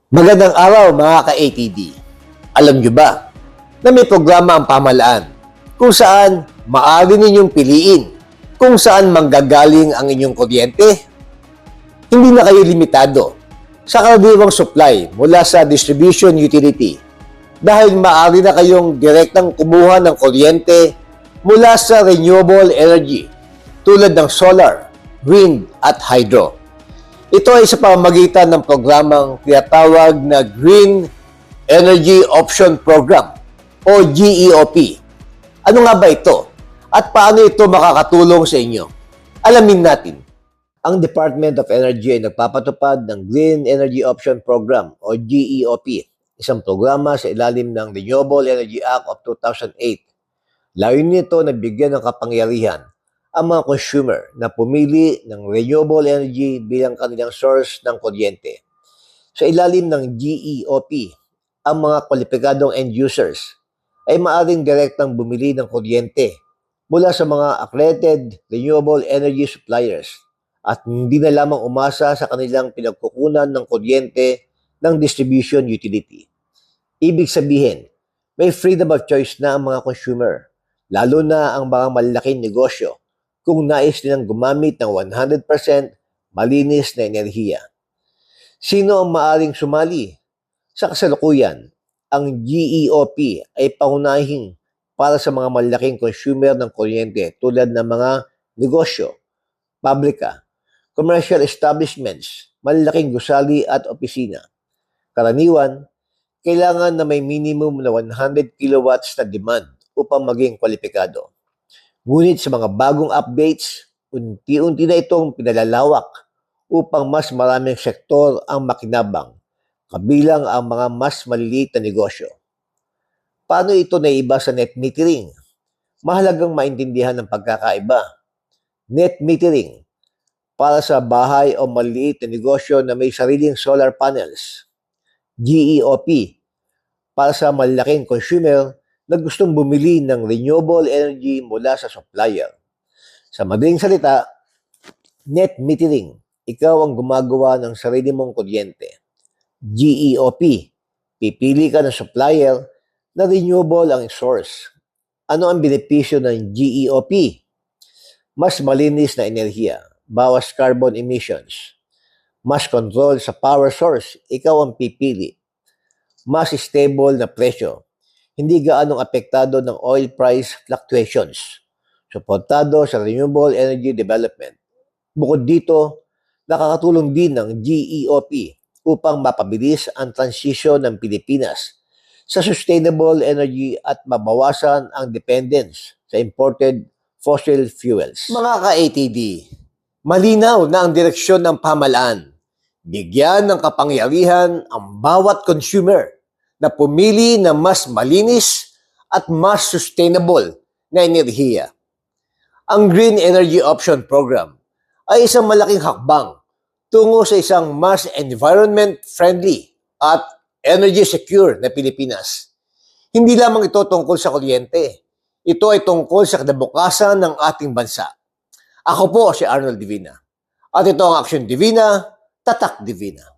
Magandang araw mga ka-ATD. Alam nyo ba na may programa ang pamahalaan kung saan maaari ninyong piliin kung saan manggagaling ang inyong kuryente? Hindi na kayo limitado sa karaniwang supply mula sa distribution utility dahil maaari na kayong direktang kumuha ng kuryente mula sa renewable energy tulad ng solar, wind at hydro. Ito ay sa pamamagitan ng programang tinatawag na Green Energy Option Program o GEOP. Ano nga ba ito? At paano ito makakatulong sa inyo? Alamin natin. Ang Department of Energy ay nagpapatupad ng Green Energy Option Program o GEOP, isang programa sa ilalim ng Renewable Energy Act of 2008. Layunin nito na bigyan ng kapangyarihan ang mga consumer na pumili ng renewable energy bilang kanilang source ng kuryente. Sa ilalim ng GEOP, ang mga kwalipikadong end users ay maaaring direktang bumili ng kuryente mula sa mga accredited renewable energy suppliers at hindi na lamang umasa sa kanilang pinagkukunan ng kuryente ng distribution utility. Ibig sabihin, may freedom of choice na ang mga consumer, lalo na ang mga malalaking negosyo, kung nais nilang gumamit ng 100% malinis na enerhiya. Sino ang maaring sumali? Sa kasalukuyan, ang GEOP ay pangunahing para sa mga malalaking consumer ng kuryente tulad ng mga negosyo, pabrika, commercial establishments, malalaking gusali at opisina. Karaniwan, kailangan na may minimum na 100 kilowatts na demand upang maging kwalipikado. Ngunit sa mga bagong updates, unti-unti na itong pinalalawak upang mas maraming sektor ang makinabang, kabilang ang mga mas maliliit na negosyo. Paano ito naiba sa net metering? Mahalagang maintindihan ang pagkakaiba. Net metering, para sa bahay o maliliit na negosyo na may sariling solar panels. GEOP, para sa malalaking consumer na gustong bumili ng renewable energy mula sa supplier. Sa madaling salita, net metering, ikaw ang gumagawa ng sarili mong kuryente. GEOP, pipili ka ng supplier na renewable ang source. Ano ang benepisyo ng GEOP? Mas malinis na enerhiya, bawas carbon emissions. Mas control sa power source, ikaw ang pipili. Mas stable na presyo, hindi gaanong apektado ng oil price fluctuations. Suportado sa renewable energy development. Bukod dito, nakakatulong din ng GEOP upang mapabilis ang transisyon ng Pilipinas sa sustainable energy at mabawasan ang dependence sa imported fossil fuels. Mga ka-ATD, malinaw na ang direksyon ng pamahalaan. Bigyan ng kapangyarihan ang bawat consumer na pumili ng mas malinis at mas sustainable na enerhiya. Ang Green Energy Option Program ay isang malaking hakbang tungo sa isang mas environment-friendly at energy-secure na Pilipinas. Hindi lamang ito tungkol sa kuryente. Ito ay tungkol sa kinabukasan ng ating bansa. Ako po si Arnold Divina. At ito ang Aksyon Divina, Tatak Divina.